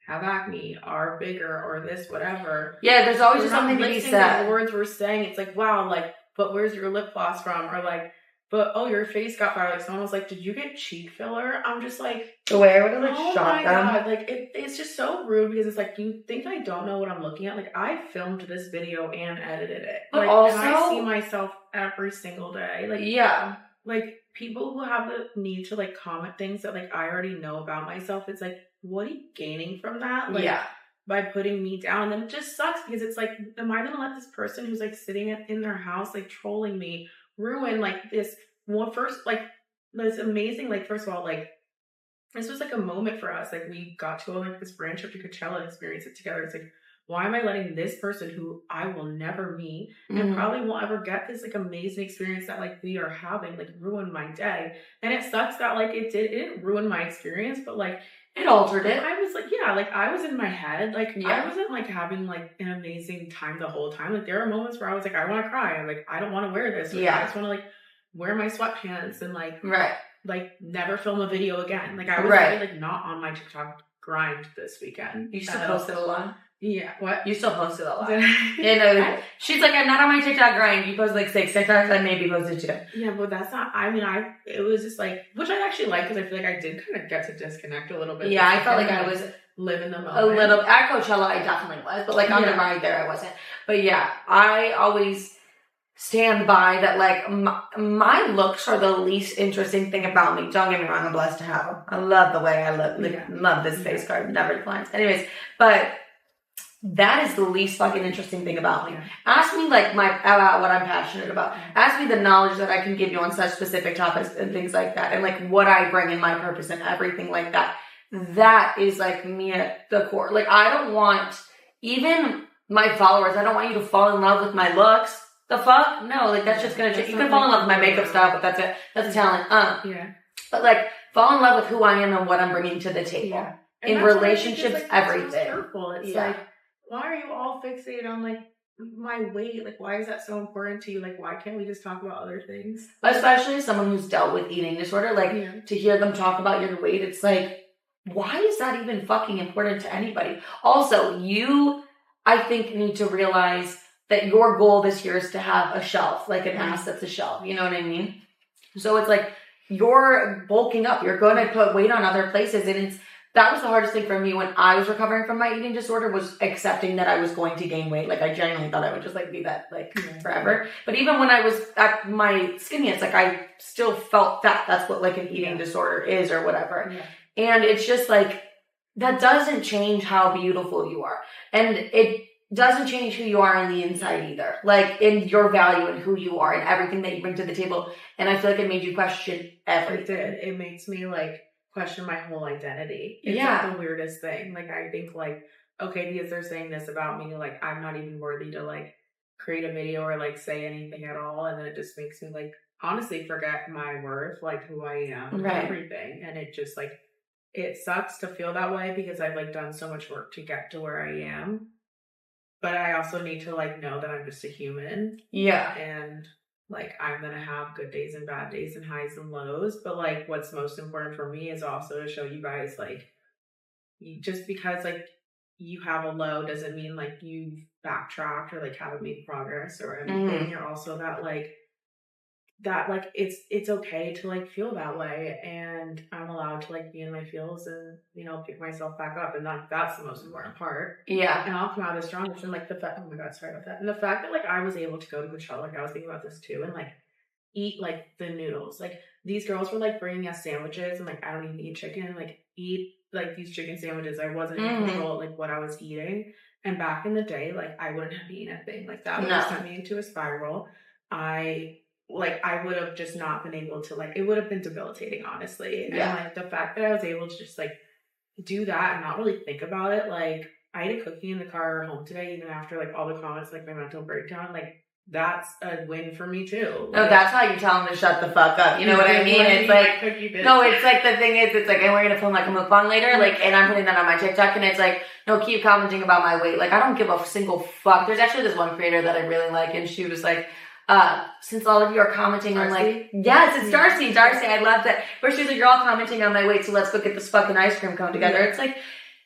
have acne, are bigger, or this, whatever. Yeah, there's always just something to be said. The words we're saying, it's like, wow, like, but where's your lip gloss from? Or like, but oh, your face got fire. Like someone was like, did you get cheek filler? I'm just like, the way I would have like oh shot my them. God. Like it's just so rude because it's like, you think I don't know what I'm looking at? Like I filmed this video and edited it. But like, also, and I see myself every single day. Like like people who have the need to like comment things that like I already know about myself. It's like, what are you gaining from that? Like, by putting me down. And it just sucks because it's like, am I gonna let this person who's like sitting in their house like trolling me ruin like this this amazing, like, first of all, like this was like a moment for us. Like we got to go like this brand trip to Coachella and experience it together. It's like, why am I letting this person who I will never meet and probably won't ever get this like amazing experience that like we are having like ruin my day? And it sucks that like it didn't ruin my experience, but like it altered it. I was like, like I was in my head. Like I wasn't like having like an amazing time the whole time. Like there are moments where I was like, I want to cry. I'm like, I don't want to wear this. Like, I just want to like wear my sweatpants and like like never film a video again. Like I was really, like not on my TikTok grind this weekend. You still posted a lot? Yeah, what? You still posted a lot. She's like, I'm not on my TikTok grind. You posted like 6 TikToks, I maybe posted 2. Yeah, but that's not, I mean, it was just like, which I actually like because I feel like I did kind of get to disconnect a little bit. Yeah, I felt like I was living the moment. A little, at Coachella I definitely was, but like on the ride there I wasn't. But yeah, I always stand by that, like, my looks are the least interesting thing about me. Don't get me wrong, I'm blessed to have them. I love the way I look. Love this face card, never declines. Anyways, but that is the least fucking interesting thing about me. Ask me like about what I'm passionate about. Ask me the knowledge that I can give you on such specific topics and things like that, and like what I bring in my purpose and everything like that. That is like me at the core. Like I don't want even my followers. I don't want you to fall in love with my looks. The fuck? No, like that's just gonna change. You can fall in love with my makeup style, but that's it. That's a talent. But like fall in love with who I am and what I'm bringing to the table. In relationships, everything. It's like, why are you all fixated on like my weight? Like, why is that so important to you? Like, why can't we just talk about other things? Especially as someone who's dealt with eating disorder, like to hear them talk about your weight, it's like, why is that even fucking important to anybody? Also, you, I think, need to realize that your goal this year is to have a shelf, like an ass that's a shelf. You know what I mean? So it's like you're bulking up. You're going to put weight on other places, and that was the hardest thing for me when I was recovering from my eating disorder, was accepting that I was going to gain weight. Like I genuinely thought I would just like be that like forever. But even when I was at my skinniest, like I still felt fat. That's what like an eating disorder is or whatever. And it's just like, that doesn't change how beautiful you are. And it doesn't change who you are on the inside either. Like in your value and who you are and everything that you bring to the table. And I feel like it made you question everything. It did. It makes me like question my whole identity. It's like the weirdest thing. Like I think like, okay, because they're saying this about me, like I'm not even worthy to like create a video or like say anything at all. And then it just makes me like honestly forget my worth, like who I am and everything. And it just like, it sucks to feel that way because I've like done so much work to get to where I am. But I also need to like know that I'm just a human. And like I'm gonna have good days and bad days and highs and lows. But like what's most important for me is also to show you guys like just because like you have a low doesn't mean like you've backtracked or like haven't made progress or anything. You're also that like it's okay to like feel that way, and I'm allowed to like be in my feels and pick myself back up, and that's the most important part. And I'll come out as strongest. And like the fact, oh my god, sorry about that. And the fact that like I was able to go to Coachella, like I was thinking about this too, and like eat like the noodles. Like these girls were like bringing us sandwiches and like I don't even eat chicken. Like eat like these chicken sandwiches. I wasn't in control of like what I was eating. And back in the day, like I wouldn't have eaten a thing like that. Would have sent me into a spiral. I would have just not been able to like. It would have been debilitating, honestly. And like the fact that I was able to just like do that and not really think about it. Like I ate a cookie in the car home today, even after like all the comments, like my mental breakdown. Like that's a win for me too. No, that's how you tell them to shut the fuck up. You know what I mean? It's like, no, it's like the thing is, it's like, and we're gonna film like a mukbang later, like, and I'm putting that on my TikTok, and it's like, no, keep commenting about my weight. Like, I don't give a single fuck. There's actually this one creator that I really like, and she was like, since all of you are commenting on like, yes, it's Darcy, I love that. Where she's like, you're all commenting on my weight, so let's go get this fucking ice cream cone together. It's like,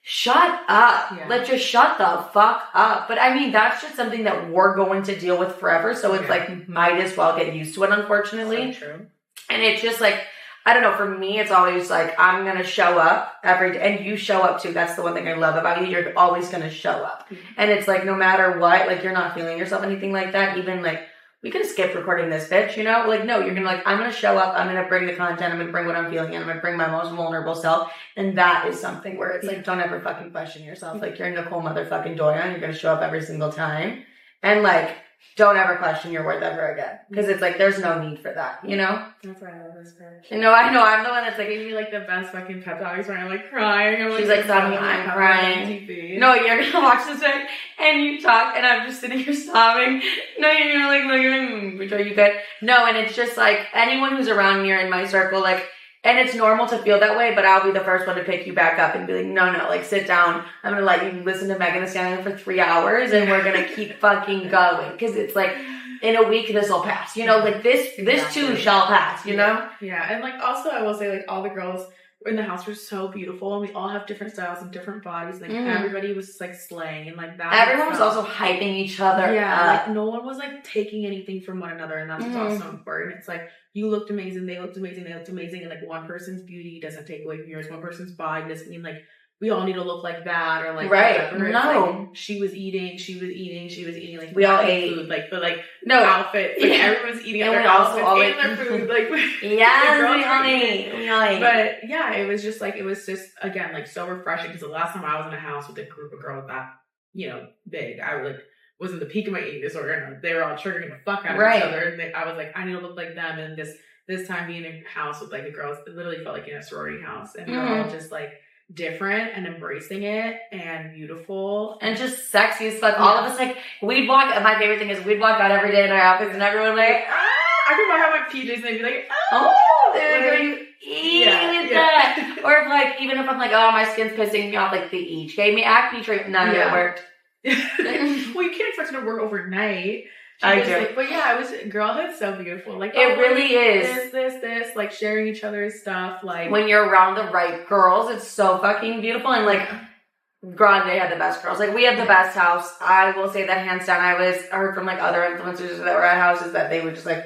shut up. Like, just shut the fuck up. But I mean, that's just something that we're going to deal with forever. So it's like, might as well get used to it, unfortunately. So true. And it's just like, I don't know, for me, it's always like, I'm going to show up every day. And you show up too. That's the one thing I love about you. You're always going to show up. And it's like, no matter what, like, you're not feeling yourself, anything like that. Even like, we could have skipped recording this, bitch, you know? Like, no, you're gonna like, I'm gonna show up, I'm gonna bring the content, I'm gonna bring what I'm feeling, and I'm gonna bring my most vulnerable self. And that is something where it's like, don't ever fucking question yourself. Like, you're Nicole motherfucking Doyon, you're gonna show up every single time. And like, don't ever question your worth ever again. Because it's like, there's no need for that, you know? That's why I love this girl. You know, I know, I'm the one that's like, gave me like the best fucking pep talks where I'm like crying. She's like, Sammy, I'm crying. No, you're gonna watch this back and you talk and I'm just sitting here sobbing. No, you're gonna like, which are you good? No, and it's just like, anyone who's around me or in my circle, like, and it's normal to feel that way, but I'll be the first one to pick you back up and be like, no, like, sit down. I'm gonna let you listen to Megan Thee Stallion for 3 hours and we're gonna keep fucking going. Cause it's like, in a week, this will pass. You know, like this too shall pass, you know? Yeah, and like also I will say, like, all the girls in the house were so beautiful and we all have different styles and different bodies. Like everybody was like slaying and like that. Everyone was also hyping each other. Yeah, like no one was like taking anything from one another, and that's what's also important. It's like you looked amazing, they looked amazing, and like one person's beauty doesn't take away from yours. One person's body doesn't mean like we all need to look like that or like whatever. No. Like, she was eating. Like we all ate food, like but like no outfits. Like everyone's eating and their outfits and their food. Like yes, we all ate. But yeah, it was just again like so refreshing because the last time I was in a house with a group of girls that big, I like was in the peak of my eating disorder and they were all triggering the fuck out of each other, and I was like, I need to look like them. And this time being in a house with like the girls, it literally felt like in a sorority house, and they're all just like different and embracing it and beautiful and just sexy as fuck. All of us, like, we'd walk, my favorite thing is we'd walk out every day in our outfits and everyone like, I could walk out my PJs and they'd be like, there you go, eat that. Or if like, even if I'm like, oh, my skin's pissing me off, like they each gave me acne treatment, none of it worked. Well, you can't expect it to work overnight. I do. Like, but yeah, girlhood's so beautiful. Like, it really is. This, like sharing each other's stuff. Like when you're around the right girls, it's so fucking beautiful. And like, Grande had the best girls. Like we have the best house. I will say that hands down. I heard from like other influencers that were at houses that they were just like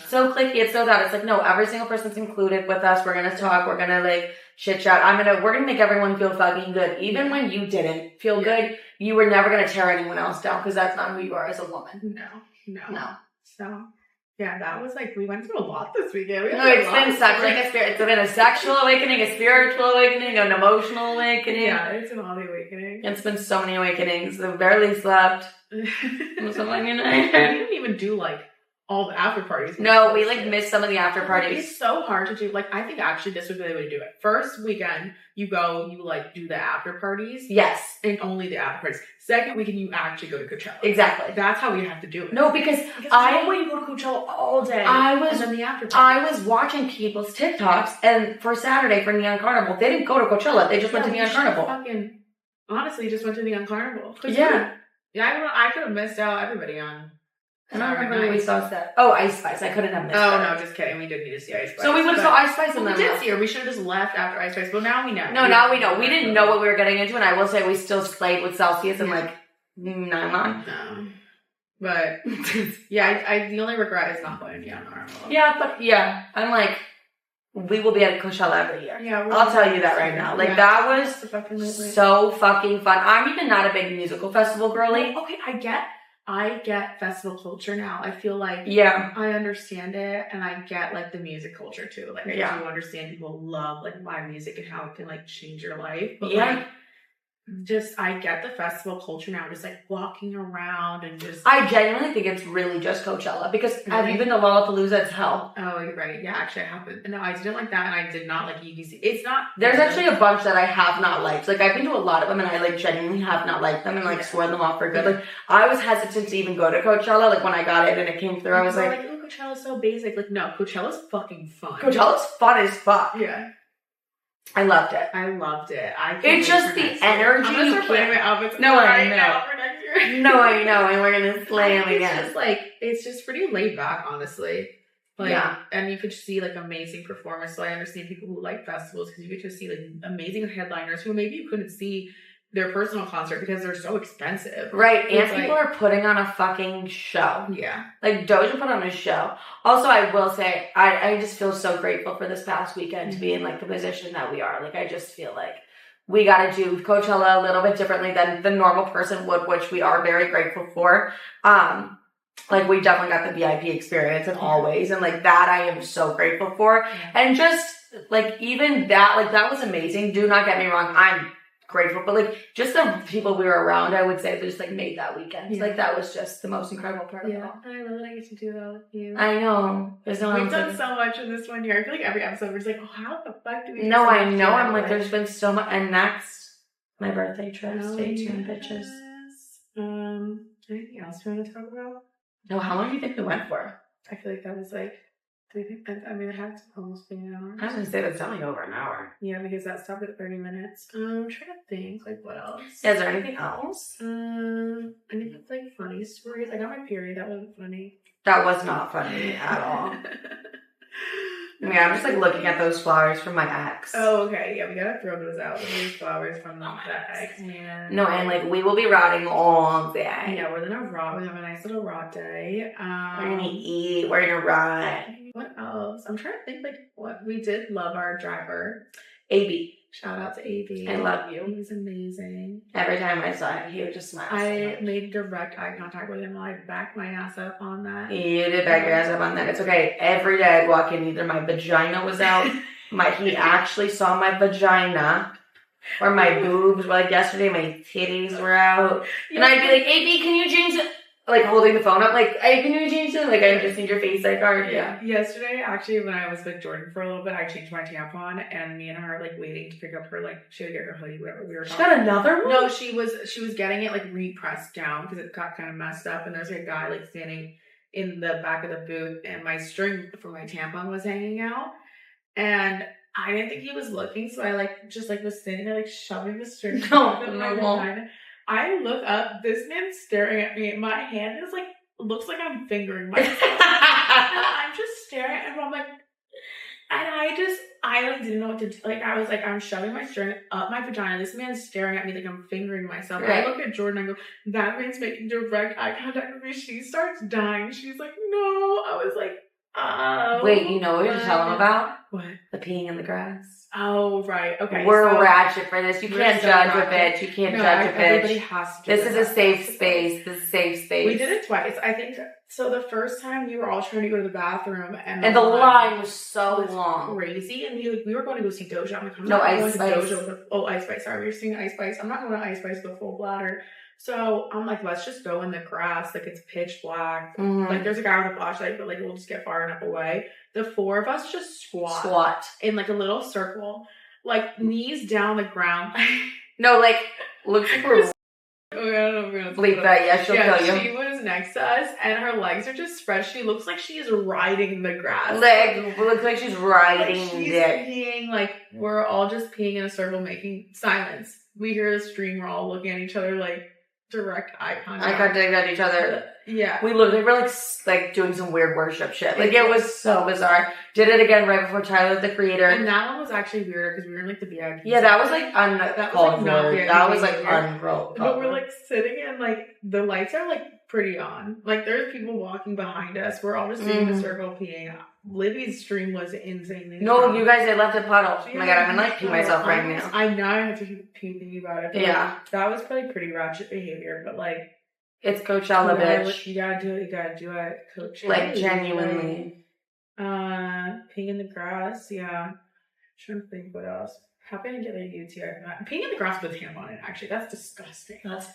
so cliquey. It's so that it's like, no, every single person's included with us. We're gonna talk. We're gonna like chit chat. We're gonna make everyone feel fucking good. Even when you didn't feel good, you were never gonna tear anyone else down because that's not who you are as a woman. No. So, yeah, that was like, we went through a lot this weekend. It's been such like it's been a sexual awakening, a spiritual awakening, an emotional awakening. Yeah, it's been all the awakening. It's been so many awakenings. I barely slept. We didn't even do like all the after parties. No, we like missed some of the after parties. It's so hard to do. Like, I think actually this would be the way to do it. First weekend, you like do the after parties. Yes. And only the after parties. Second weekend, you actually go to Coachella. Exactly. That's how we have to do it. No, because I way you go to Coachella all day. And then the after parties. I was watching people's TikToks, and for Saturday for Neon Carnival, they didn't go to Coachella. They just went to Neon Carnival. Honestly, just went to Neon Carnival. Yeah. I could have missed out everybody on. I don't remember when we saw that. Oh, Ice Spice. I couldn't have missed her. Oh, no, just kidding. We did need to see Ice Spice. So we would have saw Ice Spice and then we did see her. We should have just left after Ice Spice. But now we know. No, now we know. We didn't know what we were getting into, and I will say we still played with Celsius and like 9 on. No. But, yeah, the only regret is not going to Neon Carnival. Yeah, but yeah. I'm like, we will be at Coachella every year. Yeah, I'll tell you that right now. Like, that was so fucking fun. I'm even not a big musical festival girly. Okay, I get I get festival culture now. I feel like I understand it, and I get like the music culture too. Like I do understand people love like live music and how it can like change your life. But like just I get the festival culture now, just like walking around and just I genuinely think it's really just Coachella because have you been to Lollapalooza? It's hell. Oh, you're right. Yeah, actually I haven't. No, I didn't like that, and I did not like UBC. It's not there's actually a bunch that I have not liked. Like I've been to a lot of them and I like genuinely have not liked them and like sworn them off for good. Like I was hesitant to even go to Coachella, like when I got it and it came through, I was like oh, Coachella's so basic. Like no, Coachella's fucking fun. Coachella's fun as fuck. Yeah. I loved it. It's just the energy. I'm gonna start planning my outfits. No, I know. Now for next year. No, I know, and we're gonna slam again. It's just pretty laid back, honestly. Like, and you could see like amazing performers. So I understand people who like festivals because you get to see like amazing headliners who maybe you couldn't see their personal concert because they're so expensive. Right, and people are putting on a fucking show. Yeah. Like, Doja put on a show. Also, I will say, I just feel so grateful for this past weekend to be in, like, the position that we are. Like, I just feel like we got to do Coachella a little bit differently than the normal person would, which we are very grateful for. Like, we definitely got the VIP experience and always, and, like, that I am so grateful for. Yeah. And just, like, even that, like, that was amazing. Do not get me wrong. I'm grateful, but like just the people we were around, I would say that just like made that weekend. Like that was just the most incredible part of it all. I love that I get to do that with you. I know. We've done so much in this 1 year. I feel like every episode we're just like, oh, how the fuck do we? No, I know. I'm like, there's been so much. And next, my birthday trip. Stay tuned, bitches. Anything else you want to talk about? No. How long do you think we went for? I feel like that was like. I mean, it had to almost be an hour. I was gonna say that's only over an hour. Yeah, because that stopped at 30 minutes. I'm trying to think, like, what else? Is there anything else? I think it's like funny stories. I got my period. That wasn't funny. That was not funny at all. I mean, I'm just like looking at those flowers from my ex. Oh, okay. Yeah, we gotta throw those out. Those flowers from that ex man. No, and like we will be rotting all day. Yeah, we're gonna rot. We have a nice little rot day. We're gonna eat. We're gonna rot. What else? I'm trying to think like what we did love our driver. AB. Shout out to AB. I love you. He's amazing. Every time I saw him, he would just smile. I made direct eye contact with him while I backed my ass up on that. You did back your ass up on that. It's okay. Every day I'd walk in, either my vagina was out, he actually saw my vagina, or my boobs. Like yesterday, my titties were out. And I'd be like, AB, can you change it? Like holding the phone up, like, hey, can you change it? Like, I just need your face ID card. Yeah. Yesterday, actually, when I was with Jordan for a little bit, I changed my tampon, and me and her are like waiting to pick up her, like, she would get her hoodie, whatever we were talking. She got another one? No, she was getting it like repressed down because it got kind of messed up, and there's like a guy like standing in the back of the booth, and my string for my tampon was hanging out, and I didn't think he was looking, so I like just like was sitting there like shoving the string. I look up, this man's staring at me, and my hand is like, looks like I'm fingering myself. And I'm just staring at him, I'm like, and I like didn't know what to do. Like, I was like, I'm shoving my string up my vagina. This man's staring at me like I'm fingering myself. Right. I look at Jordan, I go, that man's making direct eye contact with me. She starts dying. She's like, no. I was like, oh. Wait, you know what you're telling about? What? The peeing in the grass. Oh, right. Okay. We're ratchet for this. You can't judge a bitch. You can't judge a bitch. Everybody has to do this. Is a safe space. This is a safe space. We did it twice. I think so. The first time we were all trying to go to the bathroom, and the line was so long, crazy. And we were going to go see Doja. I'm like, I'm no not Ice going Spice. to Doja. Ice Spice. Sorry, we were seeing Ice Spice. I'm not going to Ice Spice with a full bladder. So I'm like, let's just go in the grass. Like, it's pitch black. Mm-hmm. Like, there's a guy with a flashlight, but like, we'll just get far enough away. The four of us just squat in like a little circle, like knees down the ground. No, like, look for. Bleep that, yeah, she'll kill you. She was next to us, and her legs are just spread. She looks like she is riding the grass. Looks like she's riding like she's peeing, like, we're all just peeing in a circle, making silence. We hear the stream, we're all looking at each other, like, direct eye contact. Eye contact at each other. Yeah. We literally were, like doing some weird worship shit. Like, it was so bizarre. Did it again right before Tyler, the Creator. And that one was actually weirder, because we were in, like, the VIP. Yeah, that was, like, uncalled for. That was, like, unrolled. But we're, like, sitting and, like, the lights are, like, pretty on. Like, there's people walking behind us. We're all just sitting in a circle peeing. Libby's stream was insane. No, you guys, I left a puddle. Oh my god, I'm gonna like pee myself right now. I know I have to keep thinking about it. Yeah. That was probably pretty ratchet behavior, but like, It's Coachella, bitch. You gotta do it. You gotta do it. Coachella. Like, genuinely. Peeing in the grass. Yeah. Trying to think what else. Happy to get a UTI from that. Peeing in the grass with him on it. Actually, that's disgusting. That's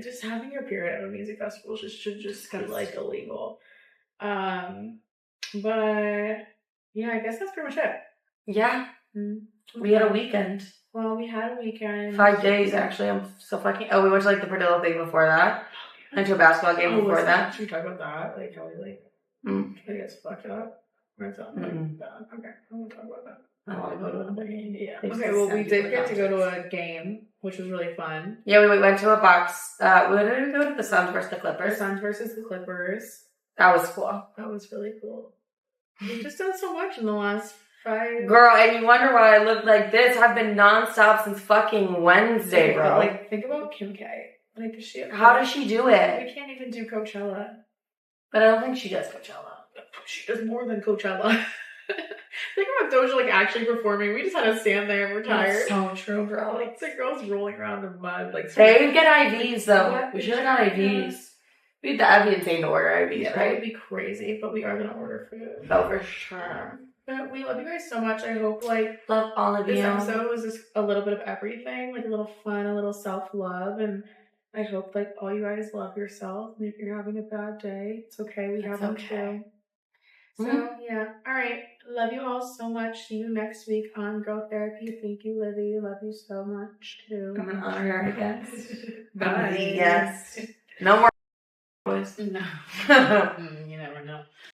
just having your period at a music festival should just be like illegal. But yeah, I guess that's pretty much it. Yeah. We had a weekend. Well, we had a weekend. 5 days, actually. I'm so fucking... Oh, we went to, like, the Padilla thing before that. Went to a basketball game before that. Should we talk about that? Like, how we, like, I guess fucked up? Or is that, like, bad? Okay, I won't talk about that. Yeah. Okay, well, we did get to go to a game, which was really fun. Yeah, we went to a box. We didn't go to the Suns versus the Clippers. The Suns versus the Clippers. That was cool. That was really cool. We've just done so much in the last 5... Girl, and you wonder why I look like this. I've been nonstop since fucking Wednesday, bro. Like, think about Kim K. Like, how does she do it? We can't even do Coachella. But I don't think she does Coachella. She does more than Coachella. Think about Doja, like, actually performing. We just had to stand there and we're tired. That's so true, bro. Like, the girls rolling around in mud. Like, they get IVs, though. What? We should have got IVs. That'd be insane to order IVs, yeah, right? That would be crazy, but we are going to order food. Oh, for sure. But we love you guys so much. I hope, like, love all of you. This episode was just a little bit of everything. Like, a little fun, a little self-love. And I hope, like, all you guys love yourself. And if you're having a bad day, it's okay. We have them too. So, yeah. All right. Love you all so much. See you next week on Girl Therapy. Thank you, Libby. Love you so much, too. I'm an honor, I guess. Bye. Yes. No more boys. No. You never know.